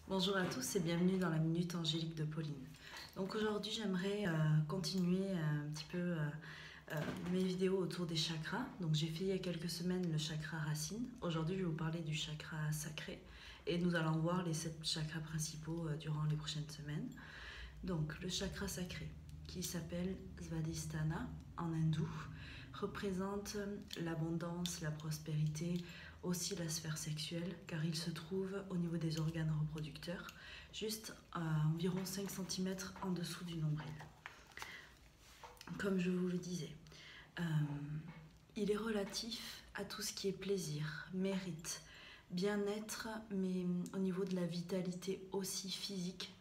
Bonjour à tous et bienvenue dans la Minute Angélique de Pauline. Donc aujourd'hui j'aimerais continuer un petit peu mes vidéos autour des chakras. Donc j'ai fait il y a quelques semaines le chakra racine. Aujourd'hui je vais vous parler du chakra sacré et nous allons voir les 7 chakras principaux durant les prochaines semaines. Donc le chakra sacré qui s'appelle Svadhisthana en hindou représente l'abondance, la prospérité, aussi la sphère sexuelle, car il se trouve au niveau des organes reproducteurs, juste à environ 5 cm en dessous du nombril. Comme je vous le disais, il est relatif à tout ce qui est plaisir, mérite, bien-être, mais au niveau de la vitalité aussi physique.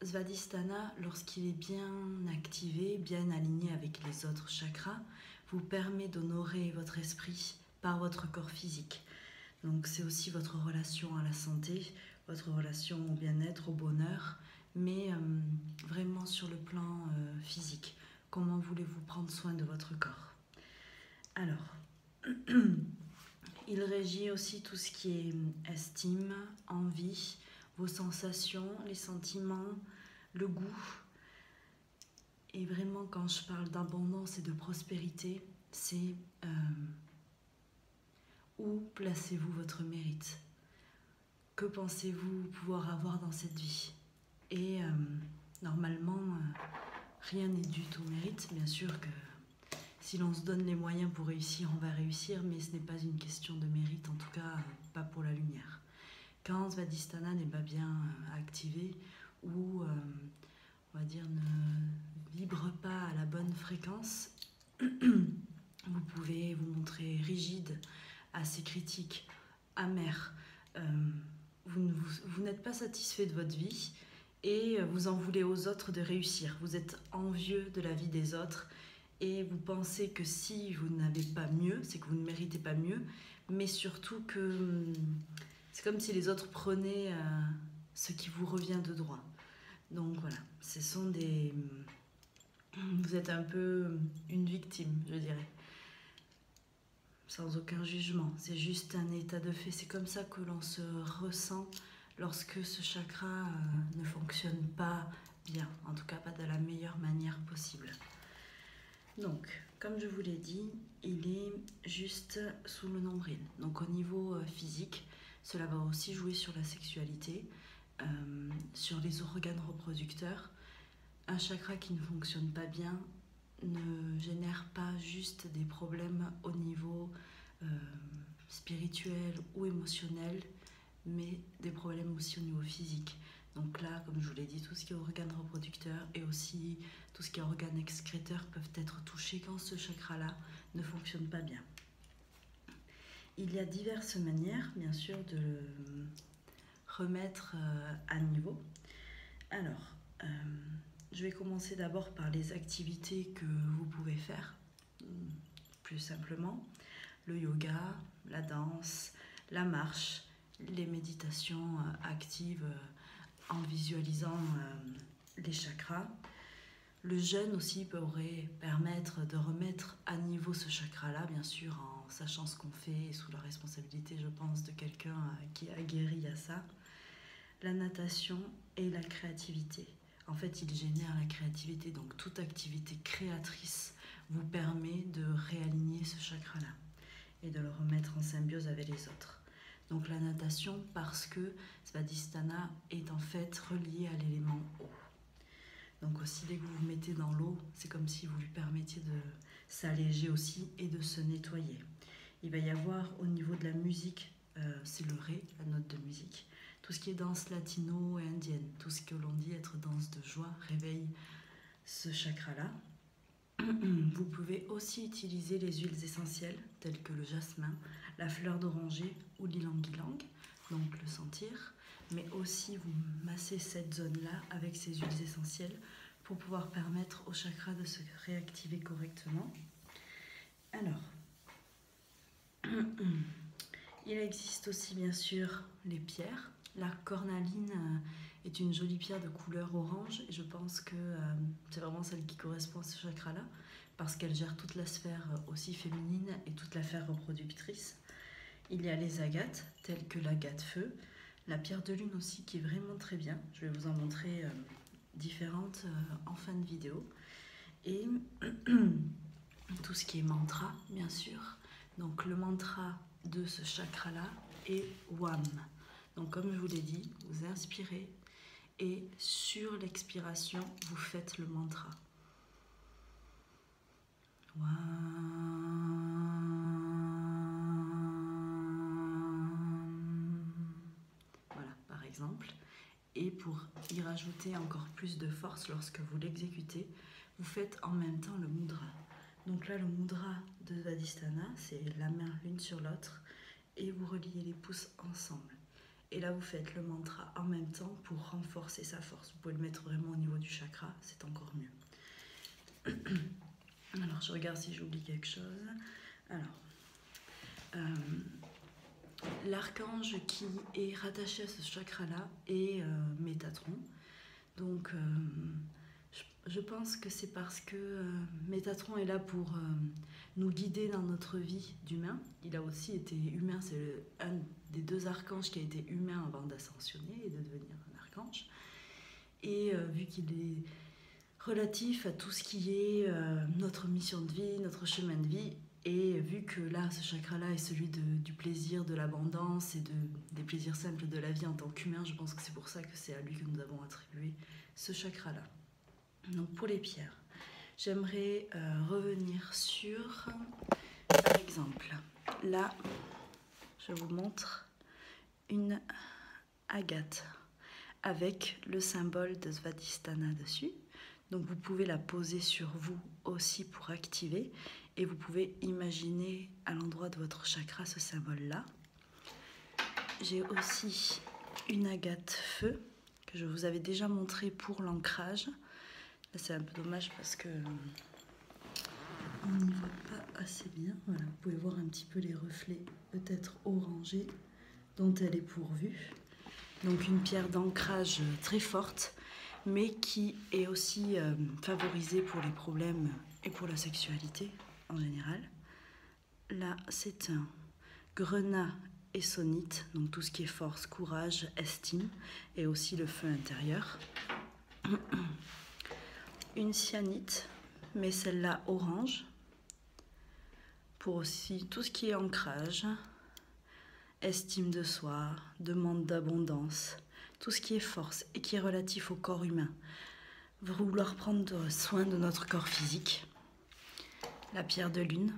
Svadhisthana, lorsqu'il est bien activé, bien aligné avec les autres chakras, vous permet d'honorer votre esprit par votre corps physique. Donc c'est aussi votre relation à la santé, votre relation au bien-être, au bonheur, mais vraiment sur le plan physique. Comment voulez-vous prendre soin de votre corps? Alors, il régit aussi tout ce qui est estime, envie, vos sensations, les sentiments, le goût. Et vraiment, quand je parle d'abondance et de prospérité, c'est où placez-vous votre mérite? Que pensez-vous pouvoir avoir dans cette vie? Et normalement, rien n'est dû au mérite. Bien sûr que si l'on se donne les moyens pour réussir, on va réussir, mais ce n'est pas une question de mérite, en tout cas pas pour la lumière. Quand Svadhisthana n'est pas bien activé ou on va dire ne vibre pas à la bonne fréquence, vous pouvez vous montrer rigide, assez critique, amer. Vous n'êtes pas satisfait de votre vie et vous en voulez aux autres de réussir. Vous êtes envieux de la vie des autres et vous pensez que si vous n'avez pas mieux, c'est que vous ne méritez pas mieux, mais surtout que c'est comme si les autres prenaient ce qui vous revient de droit. Donc voilà, ce sont des... Vous êtes un peu une victime, je dirais. Sans aucun jugement, c'est juste un état de fait. C'est comme ça que l'on se ressent lorsque ce chakra ne fonctionne pas bien, en tout cas pas de la meilleure manière possible. Donc, comme je vous l'ai dit, il est juste sous le nombril. Donc au niveau physique, cela va aussi jouer sur la sexualité, sur les organes reproducteurs. Un chakra qui ne fonctionne pas bien ne génère pas juste des problèmes au niveau spirituel ou émotionnel, mais des problèmes aussi au niveau physique. Donc là, comme je vous l'ai dit, tout ce qui est organes reproducteurs et aussi tout ce qui est organes excréteurs peuvent être touchés quand ce chakra-là ne fonctionne pas bien. Il y a diverses manières, bien sûr, de le remettre à niveau. Alors, je vais commencer d'abord par les activités que vous pouvez faire, plus simplement. Le yoga, la danse, la marche, les méditations actives en visualisant les chakras. Le jeûne aussi pourrait permettre de remettre à niveau ce chakra-là, bien sûr, en sachant ce qu'on fait et sous la responsabilité, je pense, de quelqu'un qui a guéri à ça. La natation et la créativité. En fait, il génère la créativité, donc toute activité créatrice vous permet de réaligner ce chakra-là et de le remettre en symbiose avec les autres. Donc la natation, parce que Svadhisthana est en fait relié à l'élément eau. Donc aussi, dès que vous vous mettez dans l'eau, c'est comme si vous lui permettiez de s'alléger aussi et de se nettoyer. Il va y avoir au niveau de la musique, c'est le ré, la note de musique. Tout ce qui est danse latino et indienne, tout ce que l'on dit être danse de joie, réveille ce chakra-là. Vous pouvez aussi utiliser les huiles essentielles telles que le jasmin, la fleur d'oranger ou l'ylang-ylang, donc le sentir, mais aussi vous massez cette zone-là avec ces huiles essentielles pour pouvoir permettre au chakra de se réactiver correctement. Alors, il existe aussi bien sûr les pierres. La cornaline est une jolie pierre de couleur orange et je pense que c'est vraiment celle qui correspond à ce chakra-là parce qu'elle gère toute la sphère aussi féminine et toute la sphère reproductrice. Il y a les agates telles que l'agate feu, La pierre de lune aussi qui est vraiment très bien. Je vais vous en montrer différentes en fin de vidéo. Et tout ce qui est mantra, bien sûr. Donc le mantra de ce chakra-là est WAM. Donc comme je vous l'ai dit, vous inspirez et sur l'expiration, vous faites le mantra. Voilà, par exemple. Et pour y rajouter encore plus de force lorsque vous l'exécutez, vous faites en même temps le mudra. Donc là, le mudra de Svadhisthana, c'est la main l'une sur l'autre et vous reliez les pouces ensemble. Et là, vous faites le mantra en même temps pour renforcer sa force. Vous pouvez le mettre vraiment au niveau du chakra, c'est encore mieux. Alors, je regarde si j'oublie quelque chose. Alors, l'archange qui est rattaché à ce chakra-là est Métatron. Donc, je pense que c'est parce que Métatron est là pour nous guider dans notre vie d'humain. Il a aussi été humain, c'est un des deux archanges qui a été humain avant d'ascensionner et de devenir un archange. Et vu qu'il est relatif à tout ce qui est notre mission de vie, notre chemin de vie, et vu que là, ce chakra-là est celui du plaisir, de l'abondance et des plaisirs simples de la vie en tant qu'humain, je pense que c'est pour ça que c'est à lui que nous avons attribué ce chakra-là. Donc pour les pierres, j'aimerais revenir sur, par exemple, là, je vous montre une agate avec le symbole de Svadhisthana dessus. Donc vous pouvez la poser sur vous aussi pour activer et vous pouvez imaginer à l'endroit de votre chakra ce symbole-là. J'ai aussi une agate feu que je vous avais déjà montré pour l'ancrage. Là c'est un peu dommage parce que on n'y voit pas assez bien. Voilà, vous pouvez voir un petit peu les reflets peut-être orangés dont elle est pourvue. Donc une pierre d'ancrage très forte, mais qui est aussi favorisée pour les problèmes et pour la sexualité en général. Là, c'est un grenat essonite, donc tout ce qui est force, courage, estime, et aussi le feu intérieur. Une cyanite, mais celle-là orange, pour aussi tout ce qui est ancrage, estime de soi, demande d'abondance, tout ce qui est force et qui est relatif au corps humain. Vouloir prendre soin de notre corps physique. La pierre de lune,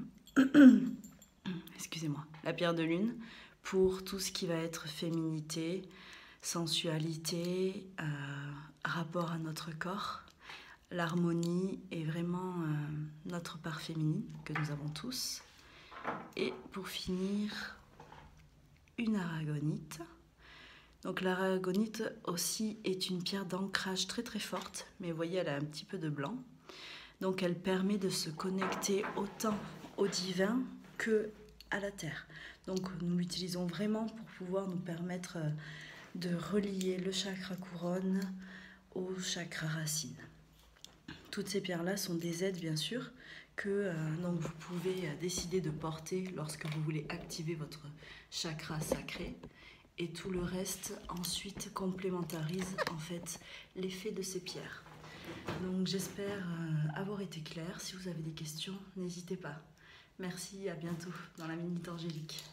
excusez-moi, la pierre de lune pour tout ce qui va être féminité, sensualité, rapport à notre corps. L'harmonie est vraiment notre part féminine que nous avons tous. Et pour finir, une aragonite. Donc l'aragonite aussi est une pierre d'ancrage très très forte, mais vous voyez elle a un petit peu de blanc. Donc elle permet de se connecter autant au divin que à la terre. Donc nous l'utilisons vraiment pour pouvoir nous permettre de relier le chakra couronne au chakra racine. Toutes ces pierres-là sont des aides bien sûr que donc vous pouvez décider de porter lorsque vous voulez activer votre chakra sacré. Et tout le reste ensuite complémentarise en fait l'effet de ces pierres. Donc j'espère avoir été claire. Si vous avez des questions, n'hésitez pas. Merci, à bientôt dans la Minute Angélique.